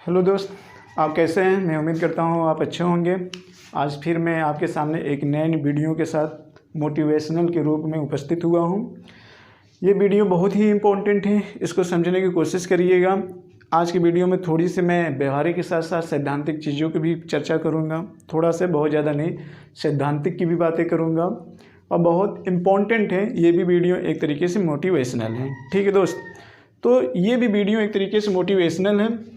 Hello दोस्त, आप कैसे हैं? मैं उम्मीद करता हूँ आप अच्छे होंगे। आज फिर मैं आपके सामने एक नए वीडियो के साथ मोटिवेशनल के रूप में उपस्थित हुआ हूँ। ये वीडियो बहुत ही इम्पोर्टेंट है, इसको समझने की कोशिश करिएगा। आज की वीडियो में थोड़ी सी मैं व्यवहारिक के साथ साथ सैद्धांतिक चीज़ों की भी चर्चा करूँगा। थोड़ा सा, बहुत ज़्यादा नहीं, सैद्धांतिक की भी बातें करूँगा और बहुत इम्पोर्टेंट है ये भी वीडियो, एक तरीके से मोटिवेशनल है। ठीक है दोस्त, तो ये भी वीडियो एक तरीके से मोटिवेशनल है।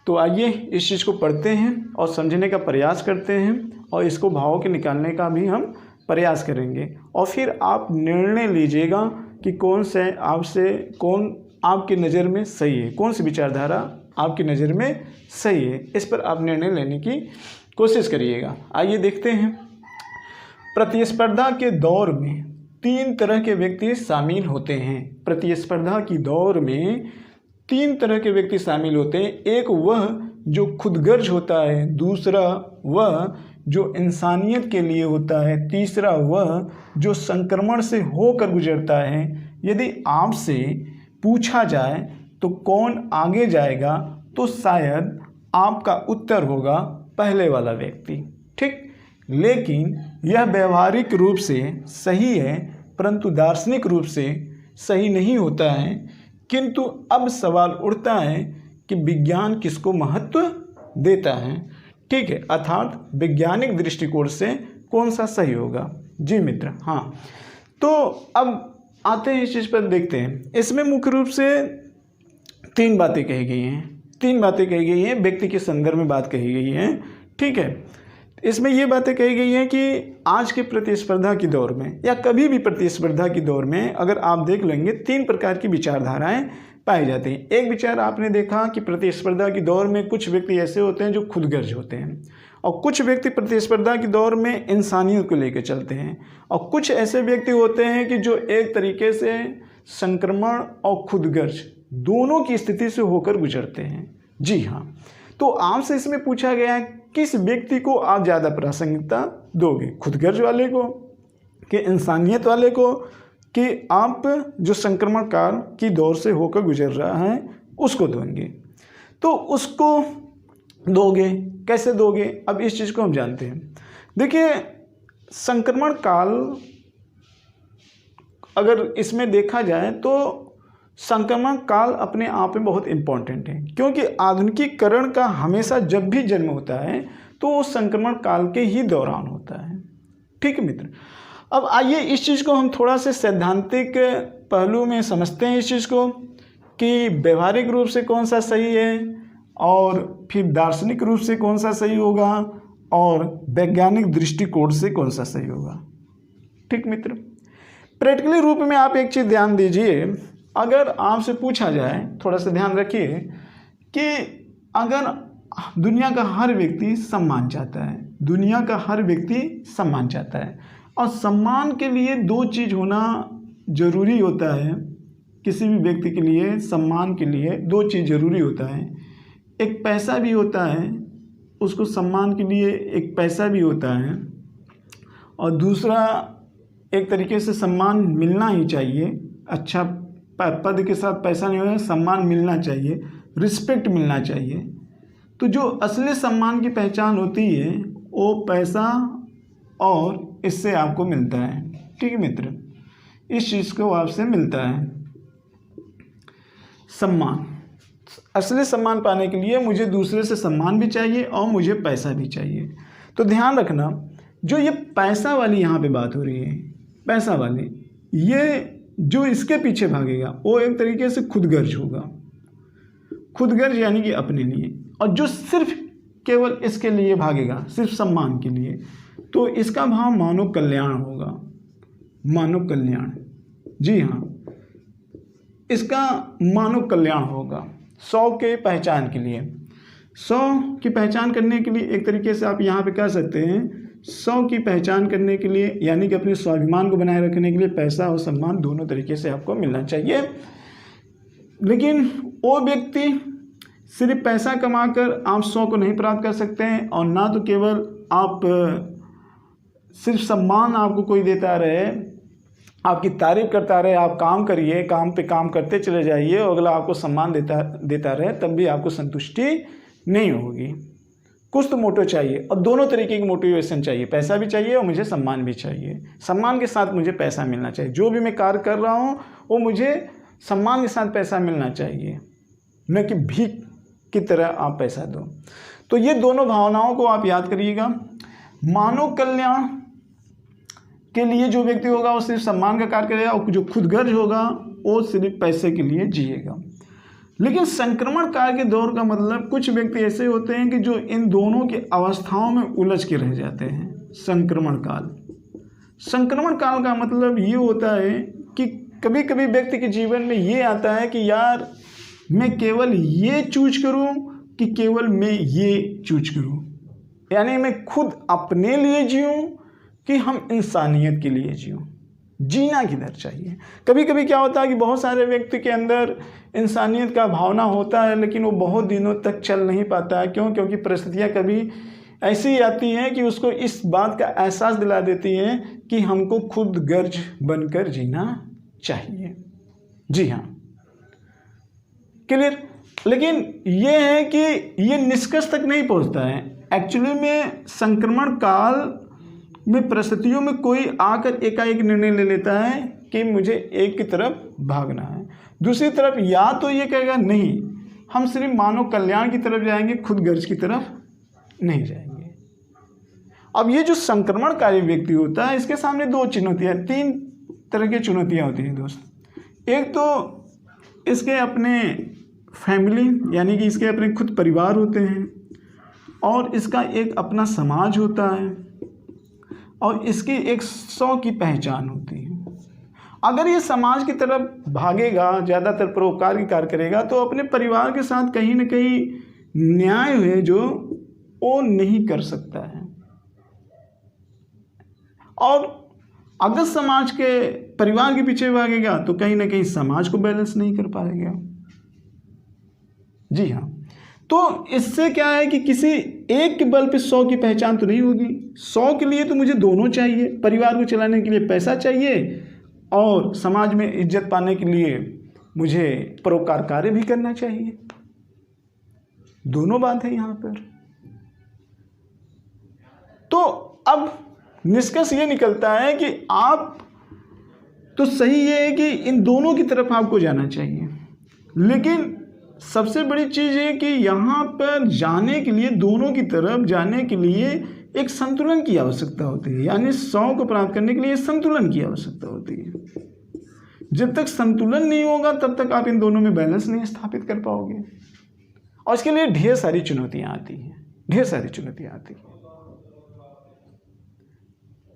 तो आइए इस चीज़ को पढ़ते हैं और समझने का प्रयास करते हैं और इसको भावों के निकालने का भी हम प्रयास करेंगे और फिर आप निर्णय लीजिएगा कि कौन आपकी नज़र में सही है, कौन सी विचारधारा आपकी नज़र में सही है। इस पर आप निर्णय लेने की कोशिश करिएगा। आइए देखते हैं। प्रतिस्पर्धा के दौर में 3 तरह के व्यक्ति शामिल होते हैं। प्रतिस्पर्धा की दौर में 3 तरह के व्यक्ति शामिल होते हैं। एक वह जो खुदगर्ज होता है, दूसरा वह जो इंसानियत के लिए होता है, तीसरा वह जो संक्रमण से होकर गुजरता है। यदि आपसे पूछा जाए तो कौन आगे जाएगा, तो शायद आपका उत्तर होगा पहले वाला व्यक्ति। ठीक, लेकिन यह व्यवहारिक रूप से सही है, परंतु दार्शनिक रूप से सही नहीं होता है। किंतु अब सवाल उठता है कि विज्ञान किसको महत्व देता है। ठीक है, अर्थात वैज्ञानिक दृष्टिकोण से कौन सा सही होगा। जी मित्र, हाँ, तो अब आते हैं इस चीज़ पर, देखते हैं। इसमें मुख्य रूप से 3 बातें कही गई हैं। 3 बातें कही गई हैं, व्यक्ति के संदर्भ में बात कही गई है। ठीक है, इसमें ये बातें कही गई हैं कि आज के प्रतिस्पर्धा की दौर में या कभी भी प्रतिस्पर्धा की दौर में अगर आप देख लेंगे 3 प्रकार की विचारधाराएं पाई जाती हैं। एक विचार आपने देखा कि प्रतिस्पर्धा की दौर में कुछ व्यक्ति ऐसे होते हैं जो खुदगर्ज होते हैं और कुछ व्यक्ति प्रतिस्पर्धा की दौर में इंसानियत को लेकर चलते हैं और कुछ ऐसे व्यक्ति होते हैं कि जो एक तरीके से संक्रमण और खुदगर्ज दोनों की स्थिति से होकर गुजरते हैं। जी हाँ, तो आपसे इसमें पूछा गया है किस व्यक्ति को आप ज़्यादा प्रासंगिकता दोगे, खुदगर्ज वाले को कि इंसानियत वाले को, कि आप जो संक्रमण काल की दौर से होकर गुजर रहा है उसको दोगे। तो उसको दोगे, कैसे दोगे, अब इस चीज़ को हम जानते हैं। देखिए, संक्रमण काल अगर इसमें देखा जाए तो संक्रमण काल अपने आप में बहुत इम्पोर्टेंट है, क्योंकि आधुनिकीकरण का हमेशा जब भी जन्म होता है तो वो संक्रमण काल के ही दौरान होता है। ठीक है मित्र, अब आइए इस चीज़ को हम थोड़ा से सैद्धांतिक पहलू में समझते हैं इस चीज़ को कि व्यवहारिक रूप से कौन सा सही है और फिर दार्शनिक रूप से कौन सा सही होगा और वैज्ञानिक दृष्टिकोण से कौन सा सही होगा। ठीक मित्र, प्रैक्टिकली रूप में आप एक चीज़ ध्यान दीजिए। अगर आपसे पूछा जाए, थोड़ा सा ध्यान रखिए कि अगर दुनिया का हर व्यक्ति सम्मान चाहता है, दुनिया का हर व्यक्ति सम्मान चाहता है और सम्मान के लिए 2 चीज़ होना ज़रूरी होता है। किसी भी व्यक्ति के लिए सम्मान के लिए 2 चीज़ ज़रूरी होता है। एक पैसा भी होता है, उसको सम्मान के लिए एक पैसा भी होता है, और दूसरा एक तरीके से सम्मान मिलना ही चाहिए। अच्छा पद के साथ पैसा नहीं होगा, सम्मान मिलना चाहिए, रिस्पेक्ट मिलना चाहिए। तो जो असली सम्मान की पहचान होती है वो पैसा और इससे आपको मिलता है। ठीक है मित्र, इस चीज़ को आपसे मिलता है सम्मान। असली सम्मान पाने के लिए मुझे दूसरे से सम्मान भी चाहिए और मुझे पैसा भी चाहिए। तो ध्यान रखना, जो ये पैसा वाली यहाँ पे बात हो रही है, पैसा वाली, ये जो इसके पीछे भागेगा वो एक तरीके से खुदगर्ज होगा। खुदगर्ज यानी कि अपने लिए, और जो सिर्फ केवल इसके लिए भागेगा, सिर्फ सम्मान के लिए, तो इसका भाव मानव कल्याण होगा। मानव कल्याण, जी हाँ, इसका मानव कल्याण होगा। 100 के पहचान के लिए, 100 की पहचान करने के लिए एक तरीके से आप यहाँ पे कह सकते हैं 100 की पहचान करने के लिए, यानी कि अपने स्वाभिमान को बनाए रखने के लिए पैसा और सम्मान दोनों तरीके से आपको मिलना चाहिए। लेकिन वो व्यक्ति सिर्फ पैसा कमाकर आप 100 को नहीं प्राप्त कर सकते हैं, और ना तो केवल आप सिर्फ सम्मान आपको कोई देता रहे, आपकी तारीफ करता रहे, आप काम करिए, काम पे काम करते चले जाइए और अगला आपको सम्मान देता रहे, तब भी आपको संतुष्टि नहीं होगी। कुछ तो मोटो चाहिए, और दोनों तरीके की मोटिवेशन चाहिए। पैसा भी चाहिए और मुझे सम्मान भी चाहिए। सम्मान के साथ मुझे पैसा मिलना चाहिए। जो भी मैं कार्य कर रहा हूँ वो मुझे सम्मान के साथ पैसा मिलना चाहिए, न कि भीख की तरह आप पैसा दो। तो ये दोनों भावनाओं को आप याद करिएगा। मानव कल्याण के लिए जो व्यक्ति होगा वो सिर्फ सम्मान का कार्य करेगा, और जो खुदगर्ज होगा वो सिर्फ पैसे के लिए जिएगा। लेकिन संक्रमण काल के दौर का मतलब, कुछ व्यक्ति ऐसे होते हैं कि जो इन दोनों की अवस्थाओं में उलझ के रह जाते हैं। संक्रमण काल का मतलब ये होता है कि कभी कभी व्यक्ति के जीवन में ये आता है कि यार मैं केवल ये चूज करूं कि केवल मैं ये चूज करूं, यानी मैं खुद अपने लिए जीऊं कि हम इंसानियत के लिए जीऊं। जीना किधर चाहिए। कभी कभी क्या होता है कि बहुत सारे व्यक्ति के अंदर इंसानियत का भावना होता है, लेकिन वो बहुत दिनों तक चल नहीं पाता है। क्यों? क्योंकि परिस्थितियाँ कभी ऐसी आती हैं कि उसको इस बात का एहसास दिला देती हैं कि हमको खुद गर्ज बनकर जीना चाहिए। जी हाँ, क्लियर। लेकिन ये है कि ये निष्कर्ष तक नहीं पहुंचता है। एक्चुअली में संक्रमण काल में परिस्थितियों में कोई आकर एकाएक निर्णय ले लेता है कि मुझे एक की तरफ भागना है, दूसरी तरफ या तो ये कहेगा नहीं हम सिर्फ मानव कल्याण की तरफ जाएंगे, खुद गर्ज की तरफ नहीं जाएंगे। अब ये जो संक्रमणकारी व्यक्ति होता है इसके सामने दो चुनौतियाँ, तीन तरह की चुनौतियाँ होती हैं दोस्त। एक तो इसके अपने फैमिली, यानी कि इसके अपने खुद परिवार होते हैं, और इसका एक अपना समाज होता है, और इसकी एक 100 की पहचान होती है। अगर ये समाज की तरफ भागेगा, ज़्यादातर परोपकार की कार्य करेगा, तो अपने परिवार के साथ कहीं ना कहीं न्याय है जो वो नहीं कर सकता है। और अगर समाज के परिवार के पीछे भागेगा तो कहीं ना कहीं समाज को बैलेंस नहीं कर पाएगा। जी हाँ, तो इससे क्या है कि किसी एक के बल पे 100 की पहचान तो नहीं होगी। 100 के लिए तो मुझे दोनों चाहिए, परिवार को चलाने के लिए पैसा चाहिए और समाज में इज्जत पाने के लिए मुझे परोपकार कार्य भी करना चाहिए। दोनों बात है यहाँ पर। तो अब निष्कर्ष ये निकलता है कि आप तो सही ये है कि इन दोनों की तरफ आपको जाना चाहिए, लेकिन सबसे बड़ी चीज़ है कि यहाँ पर जाने के लिए, दोनों की तरफ जाने के लिए एक संतुलन की आवश्यकता होती है। यानी 100 को प्राप्त करने के लिए संतुलन की आवश्यकता होती है। जब तक संतुलन नहीं होगा तब तक आप इन दोनों में बैलेंस नहीं स्थापित कर पाओगे, और इसके लिए ढेर सारी चुनौतियाँ आती हैं, ढेर सारी चुनौतियाँ आती हैं।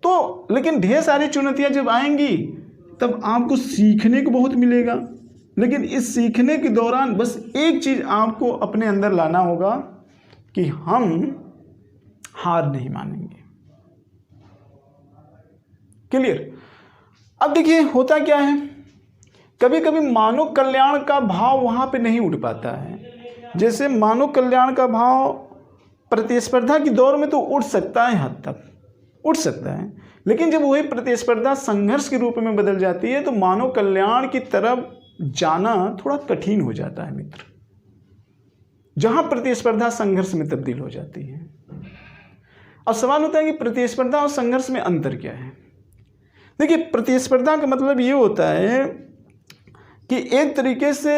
तो लेकिन ढेर सारी चुनौतियाँ जब आएंगी तब आपको सीखने को बहुत मिलेगा, लेकिन इस सीखने के दौरान बस एक चीज़ आपको अपने अंदर लाना होगा कि हम हार नहीं मानेंगे। क्लियर। अब देखिए होता क्या है, कभी कभी मानव कल्याण का भाव वहाँ पे नहीं उठ पाता है। जैसे मानव कल्याण का भाव प्रतिस्पर्धा की दौर में तो उठ सकता है, हद तक उठ सकता है, लेकिन जब वही प्रतिस्पर्धा संघर्ष के रूप में बदल जाती है तो मानव कल्याण की तरफ जाना थोड़ा कठिन हो जाता है मित्र। जहां प्रतिस्पर्धा संघर्ष में तब्दील हो जाती है। अब सवाल होता है कि प्रतिस्पर्धा और संघर्ष में अंतर क्या है। देखिए, प्रतिस्पर्धा का मतलब ये होता है कि एक तरीके से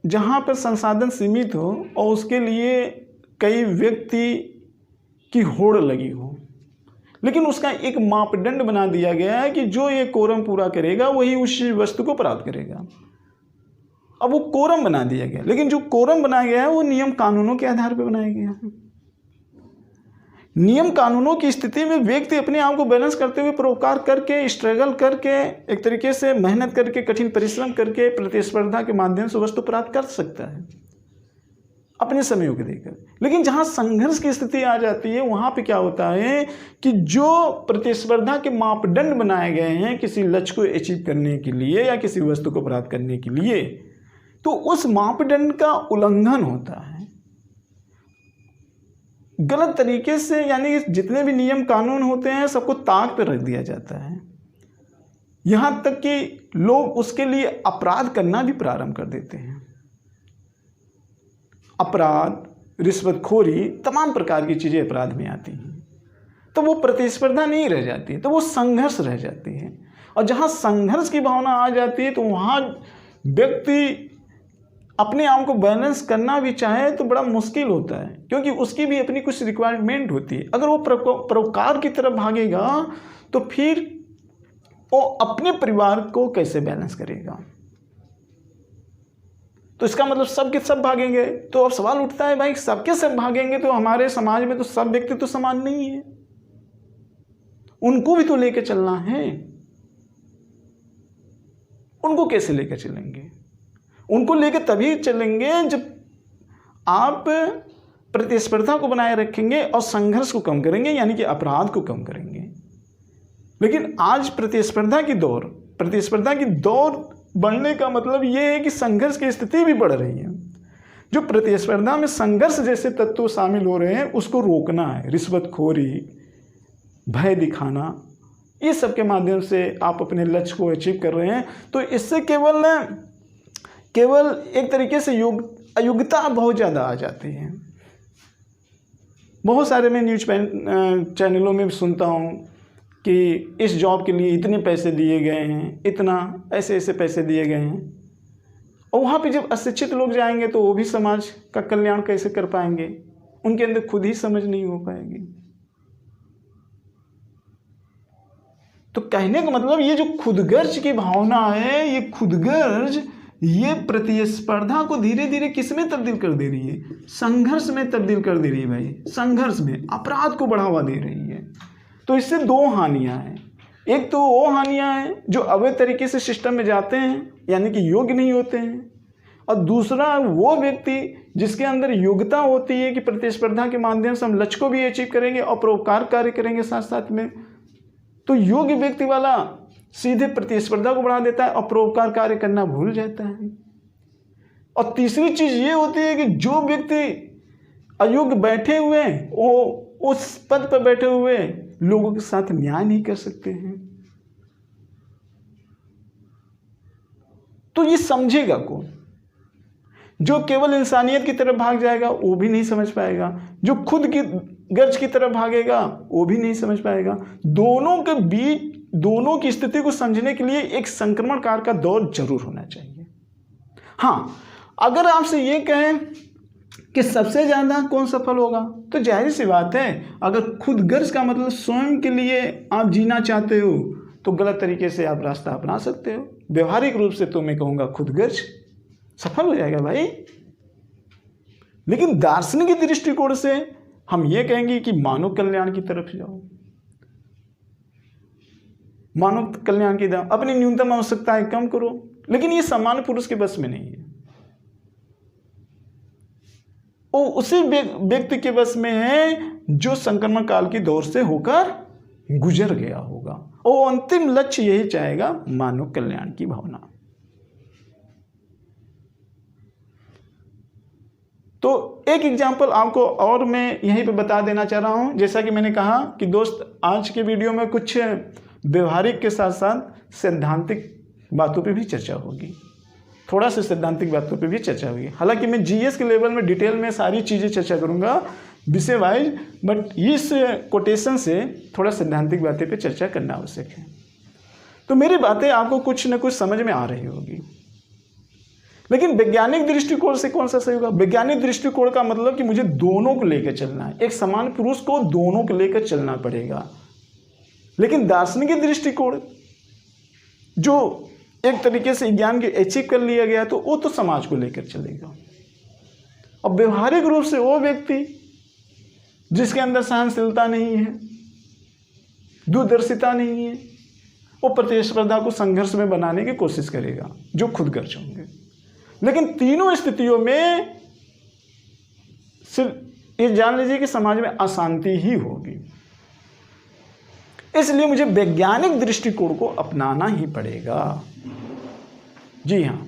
जहां पर संसाधन सीमित हो और उसके लिए कई व्यक्ति की होड़ लगी हो, लेकिन उसका एक मापदंड बना दिया गया है कि जो ये कोरम पूरा करेगा वही उस वस्तु को प्राप्त करेगा। अब वो कोरम बना दिया गया, लेकिन जो कोरम बनाया गया है वो नियम कानूनों के आधार पर बनाया गया है। नियम कानूनों की स्थिति में व्यक्ति अपने आप को बैलेंस करते हुए परोपकार करके, स्ट्रगल करके, एक तरीके से मेहनत करके, कठिन परिश्रम करके प्रतिस्पर्धा के माध्यम से वस्तु प्राप्त कर सकता है अपने समय को देकर। लेकिन जहां संघर्ष की स्थिति आ जाती है वहां पे क्या होता है कि जो प्रतिस्पर्धा के मापदंड बनाए गए हैं किसी लक्ष्य को अचीव करने के लिए या किसी वस्तु को प्राप्त करने के लिए, तो उस मापदंड का उल्लंघन होता है गलत तरीके से। यानी जितने भी नियम कानून होते हैं सबको ताक पर रख दिया जाता है, यहां तक कि लोग उसके लिए अपराध करना भी प्रारंभ कर देते हैं। अपराध, रिश्वतखोरी, तमाम प्रकार की चीज़ें अपराध में आती हैं। तो वो प्रतिस्पर्धा नहीं रह जाती, तो वो संघर्ष रह जाती है। और जहाँ संघर्ष की भावना आ जाती है तो वहाँ व्यक्ति अपने आप को बैलेंस करना भी चाहे तो बड़ा मुश्किल होता है, क्योंकि उसकी भी अपनी कुछ रिक्वायरमेंट होती है। अगर वो परोपकार की तरफ भागेगा तो फिर वो अपने परिवार को कैसे बैलेंस करेगा? तो इसका मतलब सब के सब भागेंगे, तो अब सवाल उठता है भाई सबके सब भागेंगे तो हमारे समाज में तो सब व्यक्ति तो समान नहीं है, उनको भी तो लेकर चलना है। उनको कैसे लेकर चलेंगे? उनको लेकर तभी चलेंगे जब आप प्रतिस्पर्धा को बनाए रखेंगे और संघर्ष को कम करेंगे, यानी कि अपराध को कम करेंगे। लेकिन आज प्रतिस्पर्धा की दौर बढ़ने का मतलब ये है कि संघर्ष की स्थिति भी बढ़ रही है। जो प्रतिस्पर्धा में संघर्ष जैसे तत्व शामिल हो रहे हैं उसको रोकना है। रिश्वतखोरी, भय दिखाना, ये सब के माध्यम से आप अपने लक्ष्य को अचीव कर रहे हैं। तो इससे केवल एक तरीके से अयोग्यता बहुत ज़्यादा आ जाती है। बहुत सारे मैं न्यूज चैनलों में भी सुनता हूँ कि इस जॉब के लिए इतने पैसे दिए गए हैं, इतना ऐसे पैसे दिए गए हैं। और वहाँ पे जब अशिक्षित लोग जाएंगे तो वो भी समाज का कल्याण कैसे कर पाएंगे? उनके अंदर खुद ही समझ नहीं हो पाएगी। तो कहने का मतलब ये जो खुदगर्ज की भावना है, ये खुदगर्ज, ये प्रतिस्पर्धा को धीरे धीरे किस में तब्दील कर दे रही है? संघर्ष में तब्दील कर दे रही है भाई। संघर्ष में अपराध को बढ़ावा दे रही है। तो इससे दो हानियां हैं। एक तो वो हानियां हैं जो अवैध तरीके से सिस्टम में जाते हैं, यानी कि योग्य नहीं होते हैं, और दूसरा वो व्यक्ति जिसके अंदर योग्यता होती है कि प्रतिस्पर्धा के माध्यम से हम लक्ष्य को भी अचीव करेंगे और परोपकार कार्य करेंगे साथ साथ में। तो योग्य व्यक्ति वाला सीधे प्रतिस्पर्धा को बढ़ा देता है और परोपकार कार्य करना भूल जाता है। और तीसरी चीज ये होती है कि जो व्यक्ति अयोग्य बैठे हुए हैं, वो उस पद पर बैठे हुए लोगों के साथ न्याय नहीं कर सकते हैं। तो ये समझेगा कौन? जो केवल इंसानियत की तरफ भाग जाएगा वो भी नहीं समझ पाएगा, जो खुद की गर्ज की तरफ भागेगा वो भी नहीं समझ पाएगा। दोनों के बीच, दोनों की स्थिति को समझने के लिए एक संक्रमणकाल का दौर जरूर होना चाहिए। हाँ, अगर आपसे ये कहें कि सबसे ज़्यादा कौन सफल होगा, तो जाहिर सी बात है, अगर खुद गर्ज का मतलब स्वयं के लिए आप जीना चाहते हो तो गलत तरीके से आप रास्ता अपना सकते हो। व्यवहारिक रूप से तो मैं कहूँगा खुद गर्ज सफल हो जाएगा भाई। लेकिन दार्शनिक दृष्टिकोण से हम ये कहेंगे कि मानव कल्याण की तरफ जाओ। मानव कल्याण की तरफ अपनी न्यूनतम आवश्यकताएं कम करो। लेकिन ये सामान्य पुरुष के बस में नहीं है, वो उसी व्यक्ति के बस में है जो संक्रमण काल की दौर से होकर गुजर गया होगा और अंतिम लक्ष्य यही चाहेगा, मानव कल्याण की भावना। तो एक एग्जाम्पल आपको और मैं यहीं पे बता देना चाह रहा हूं। जैसा कि मैंने कहा कि दोस्त, आज के वीडियो में कुछ व्यवहारिक के साथ साथ सैद्धांतिक बातों पे भी चर्चा होगी, थोड़ा सा सैद्धांतिक बातों पे भी चर्चा होगी। हालांकि मैं जीएस के लेवल में डिटेल में सारी चीज़ें चर्चा करूंगा विषय वाइज, बट इस कोटेशन से थोड़ा सैद्धांतिक बातें पे चर्चा करना आवश्यक है। तो मेरी बातें आपको कुछ न कुछ समझ में आ रही होगी। लेकिन वैज्ञानिक दृष्टिकोण से कौन सा सही होगा? वैज्ञानिक दृष्टिकोण का मतलब कि मुझे दोनों को लेकर चलना है। एक समान पुरुष को दोनों को लेकर चलना पड़ेगा। लेकिन दार्शनिक दृष्टिकोण जो एक तरीके से ज्ञान के अचीव कर लिया गया, तो वो तो समाज को लेकर चलेगा। और व्यवहारिक रूप से वो व्यक्ति जिसके अंदर सहनशीलता नहीं है, दूरदर्शिता नहीं है, वो प्रतिस्पर्धा को संघर्ष में बनाने की कोशिश करेगा, जो खुदगर्ज होंगे। लेकिन तीनों स्थितियों में सिर्फ ये जान लीजिए कि समाज में अशांति ही होगी। इसलिए मुझे वैज्ञानिक दृष्टिकोण को अपनाना ही पड़ेगा। जी हाँ,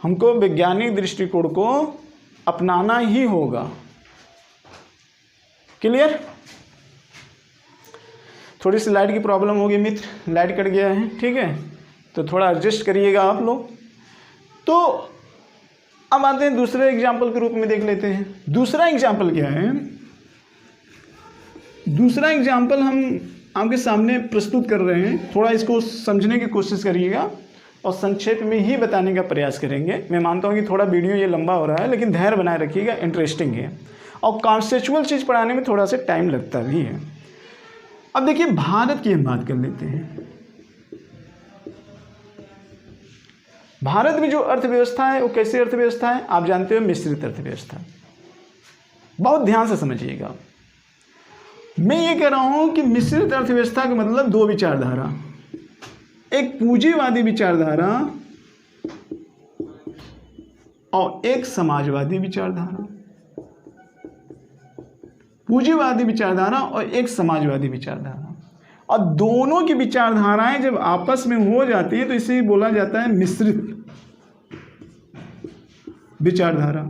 हमको वैज्ञानिक दृष्टिकोण को अपनाना ही होगा। क्लियर? थोड़ी सी लाइट की प्रॉब्लम होगी मित्र, लाइट कट गया है, ठीक है, तो थोड़ा एडजस्ट करिएगा आप लोग। तो अब आते हैं दूसरे एग्जाम्पल के रूप में, देख लेते हैं दूसरा एग्जाम्पल क्या है। दूसरा एग्जाम्पल हम आपके सामने प्रस्तुत कर रहे हैं, थोड़ा इसको समझने की कोशिश करिएगा और संक्षेप में ही बताने का प्रयास करेंगे। मैं मानता हूँ कि थोड़ा वीडियो ये लंबा हो रहा है, लेकिन धैर्य बनाए रखिएगा, इंटरेस्टिंग है और कॉन्सेप्चुअल चीज़ पढ़ाने में थोड़ा सा टाइम लगता भी है। अब देखिए भारत की हम बात कर लेते हैं। भारत में जो अर्थव्यवस्था है वो कैसी अर्थव्यवस्था है आप जानते हो, मिश्रित अर्थव्यवस्था। बहुत ध्यान से समझिएगा, मैं ये कह रहा हूं कि मिश्रित अर्थव्यवस्था का मतलब दो विचारधारा, एक पूंजीवादी विचारधारा और एक समाजवादी विचारधारा। पूंजीवादी विचारधारा और एक समाजवादी विचारधारा, और दोनों की विचारधाराएं जब आपस में हो जाती है तो इसे बोला जाता है मिश्रित विचारधारा।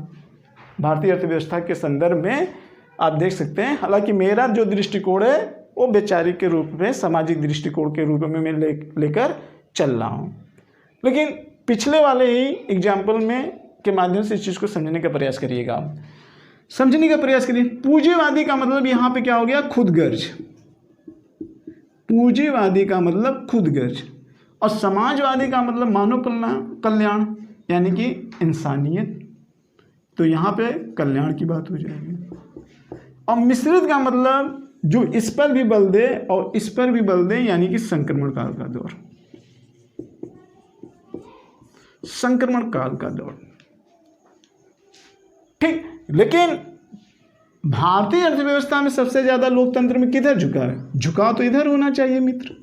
भारतीय अर्थव्यवस्था के संदर्भ में आप देख सकते हैं, हालांकि मेरा जो दृष्टिकोण है वो वैचारिक के रूप में, सामाजिक दृष्टिकोण के रूप में मैं लेकर चल रहा हूँ, लेकिन पिछले वाले ही एग्जाम्पल में के माध्यम से इस चीज़ को समझने का प्रयास करिएगा, समझने का प्रयास करिए। पूंजीवादी का मतलब यहाँ पे क्या हो गया, खुदगर्ज। पूंजीवादी का मतलब खुदगर्ज और समाजवादी का मतलब मानव कल्याण यानी कि इंसानियत। तो यहाँ पे कल्याण की बात हो जाएगी। और मिश्रित का मतलब जो इस पर भी बल दे और इस पर भी बल दे, यानी कि संक्रमण काल का दौर। संक्रमण काल का दौर, ठीक। लेकिन भारतीय अर्थव्यवस्था में सबसे ज्यादा लोकतंत्र में किधर झुका है? झुकाव तो इधर होना चाहिए मित्र,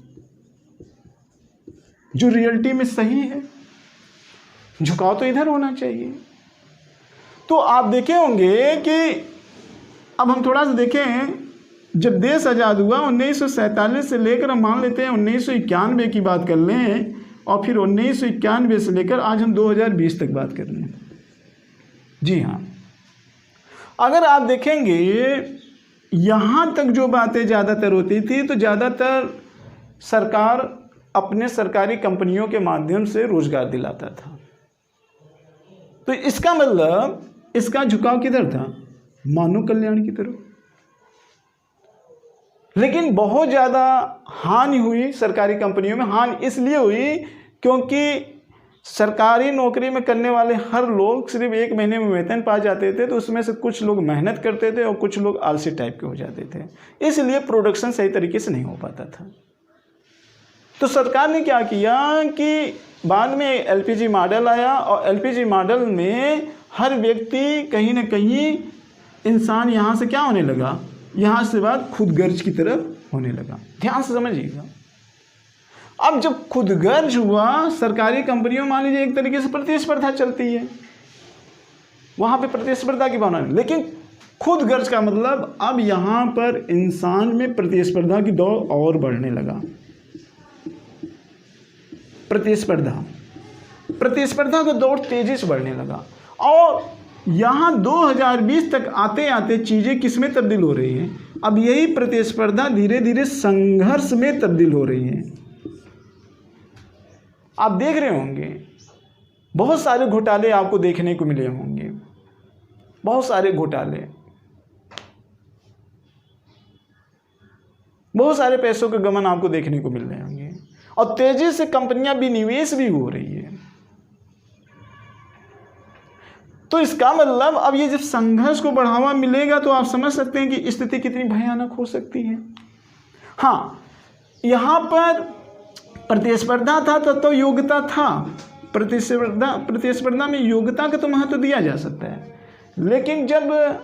जो रियलिटी में सही है, झुकाव तो इधर होना चाहिए। तो आप देखे होंगे कि अब हम थोड़ा सा देखें, जब देश आज़ाद हुआ 1947 से लेकर, हम मान लेते हैं 1991 की बात कर लें, और फिर 1991 से लेकर आज हम 2020 तक बात कर रहे हैं। जी हाँ, अगर आप देखेंगे यहाँ तक जो बातें ज़्यादातर होती थी, तो ज़्यादातर सरकार अपने सरकारी कंपनियों के माध्यम से रोजगार दिलाता था। तो इसका मतलब इसका झुकाव किधर था? मानव कल्याण की तरफ। लेकिन बहुत ज़्यादा हानि हुई सरकारी कंपनियों में। हानि इसलिए हुई क्योंकि सरकारी नौकरी में करने वाले हर लोग सिर्फ 1 महीने में वेतन पा जाते थे, तो उसमें से कुछ लोग मेहनत करते थे और कुछ लोग आलसी टाइप के हो जाते थे, इसलिए प्रोडक्शन सही तरीके से नहीं हो पाता था। तो सरकार ने क्या किया कि बाद में एलपीजी मॉडल आया, और एलपीजी मॉडल में हर व्यक्ति कहीं ना कहीं इंसान यहाँ से क्या होने लगा, यहाँ से बात खुदगर्ज की तरफ होने लगा। ध्यान से समझिएगा। अब जब खुदगर्ज हुआ, सरकारी कंपनियों मान लीजिए एक तरीके से प्रतिस्पर्धा चलती है, वहाँ पे प्रतिस्पर्धा की भावना है, लेकिन खुदगर्ज का मतलब अब यहाँ पर इंसान में प्रतिस्पर्धा की दौड़ और बढ़ने लगा। प्रतिस्पर्धा का दौर तेजी से बढ़ने लगा, और यहाँ 2020 तक आते आते चीज़ें किस में तब्दील हो रही हैं? अब यही प्रतिस्पर्धा धीरे धीरे संघर्ष में तब्दील हो रही है। आप देख रहे होंगे बहुत सारे घोटाले आपको देखने को मिले होंगे, बहुत सारे घोटाले, बहुत सारे पैसों के गमन आपको देखने को मिल रहे होंगे, और तेजी से कंपनियां विनिवेश भी हो रही है। तो इसका मतलब अब ये जब संघर्ष को बढ़ावा मिलेगा तो आप समझ सकते हैं कि स्थिति कितनी भयानक हो सकती है। हाँ, यहाँ पर प्रतिस्पर्धा था तो योग्यता था। प्रतिस्पर्धा में योग्यता का तो महत्व दिया जा सकता है, लेकिन जब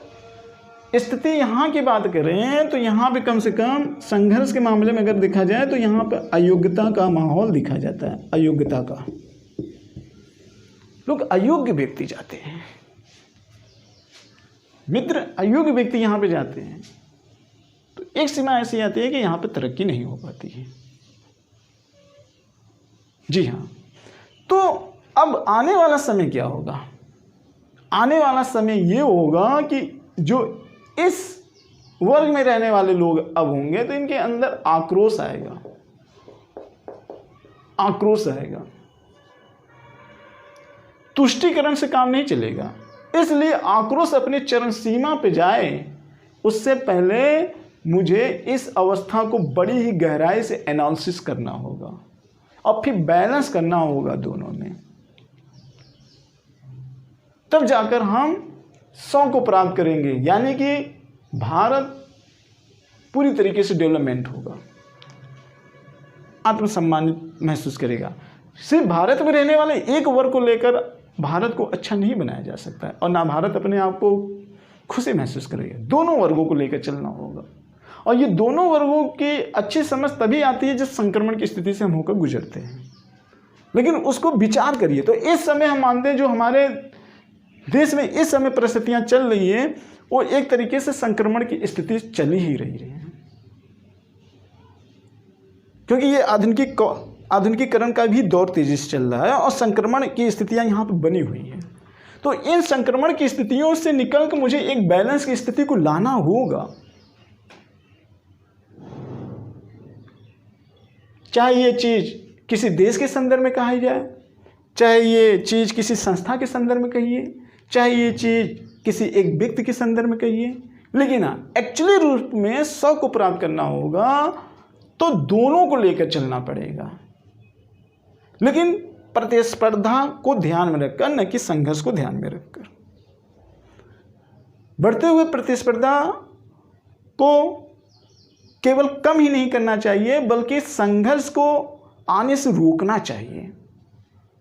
स्थिति यहाँ की बात करें तो यहाँ पे कम से कम संघर्ष के मामले में अगर देखा जाए तो यहाँ पर अयोग्यता का माहौल दिखा जाता है। अयोग्यता का, लोग अयोग्य व्यक्ति जाते हैं मित्र, अयोग्य व्यक्ति यहाँ पे जाते हैं, तो एक सीमा ऐसी आती है कि यहाँ पे तरक्की नहीं हो पाती है। जी हाँ, तो अब आने वाला समय क्या होगा? आने वाला समय ये होगा कि जो इस वर्ग में रहने वाले लोग अब होंगे तो इनके अंदर आक्रोश आएगा, आक्रोश आएगा। तुष्टिकरण से काम नहीं चलेगा। इसलिए आक्रोश अपने चरम सीमा पे जाए उससे पहले मुझे इस अवस्था को बड़ी ही गहराई से एनालिसिस करना होगा और फिर बैलेंस करना होगा दोनों में, तब जाकर हम 100 को प्राप्त करेंगे। यानी कि भारत पूरी तरीके से डेवलपमेंट होगा, आत्मसम्मानित महसूस करेगा। सिर्फ भारत में रहने वाले एक वर्ग को लेकर भारत को अच्छा नहीं बनाया जा सकता है और ना भारत अपने आप को खुशी महसूस करेगा। दोनों वर्गों को लेकर चलना होगा और ये दोनों वर्गों की अच्छी समझ तभी आती है जब संक्रमण की स्थिति से हम होकर गुजरते हैं। लेकिन उसको विचार करिए तो इस समय हम मानते हैं जो हमारे देश में इस समय परिस्थितियां चल रही है वो एक तरीके से संक्रमण की स्थिति चल ही रही है, क्योंकि ये आधुनिकीकरण का भी दौर तेजी से चल रहा है और संक्रमण की स्थितियां यहाँ पर बनी हुई हैं। तो इन संक्रमण की स्थितियों से निकल कर मुझे एक बैलेंस की स्थिति को लाना होगा। चाहे ये चीज किसी देश के संदर्भ में कही जाए, चाहे ये चीज किसी संस्था के संदर्भ में कहिए, चाहे ये चीज किसी एक व्यक्ति के संदर्भ में कहिए, लेकिन एक्चुअली रूप में 100 को प्राप्त करना होगा तो दोनों को लेकर चलना पड़ेगा, लेकिन प्रतिस्पर्धा को ध्यान में रखकर, न कि संघर्ष को ध्यान में रखकर। बढ़ते हुए प्रतिस्पर्धा को केवल कम ही नहीं करना चाहिए बल्कि संघर्ष को आने से रोकना चाहिए,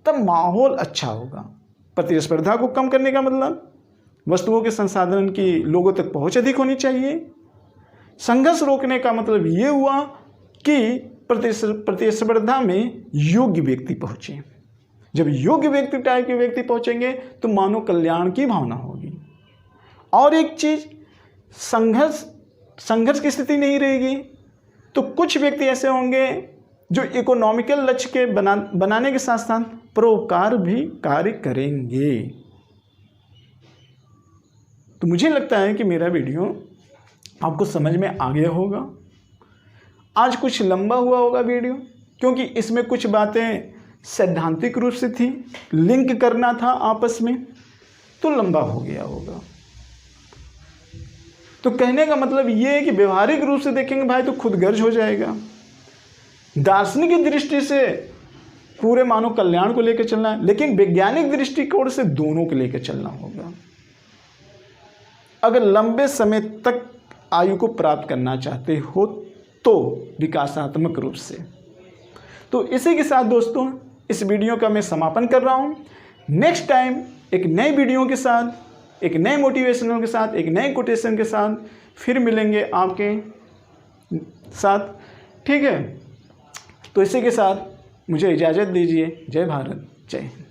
तब माहौल अच्छा होगा। प्रतिस्पर्धा को कम करने का मतलब वस्तुओं के संसाधन की लोगों तक पहुंच अधिक होनी चाहिए। संघर्ष रोकने का मतलब ये हुआ कि प्रतिस्पर्धा में योग्य व्यक्ति पहुंचे। जब योग्य व्यक्ति टाइप के व्यक्ति पहुंचेंगे तो मानव कल्याण की भावना होगी। और एक चीज, संघर्ष की स्थिति नहीं रहेगी तो कुछ व्यक्ति ऐसे होंगे जो इकोनॉमिकल लक्ष्य के बनाने के साथ साथ परोपकार भी कार्य करेंगे। तो मुझे लगता है कि मेरा वीडियो आपको समझ में आ गया होगा। आज कुछ लंबा हुआ होगा वीडियो, क्योंकि इसमें कुछ बातें सैद्धांतिक रूप से थी, लिंक करना था आपस में, तो लंबा हो गया होगा। तो कहने का मतलब ये है कि व्यवहारिक रूप से देखेंगे भाई तो खुदगर्ज हो जाएगा। दार्शनिक दृष्टि से पूरे मानव कल्याण को लेकर चलना है, लेकिन वैज्ञानिक दृष्टिकोण से दोनों को लेकर चलना होगा अगर लंबे समय तक आयु को प्राप्त करना चाहते हो तो विकासात्मक रूप से। तो इसी के साथ दोस्तों इस वीडियो का मैं समापन कर रहा हूँ। नेक्स्ट टाइम एक नई वीडियो के साथ, एक नए मोटिवेशनल के साथ, एक नए कोटेशन के साथ फिर मिलेंगे आपके साथ, ठीक है। तो इसी के साथ मुझे इजाज़त दीजिए। जय भारत, जय हिंद।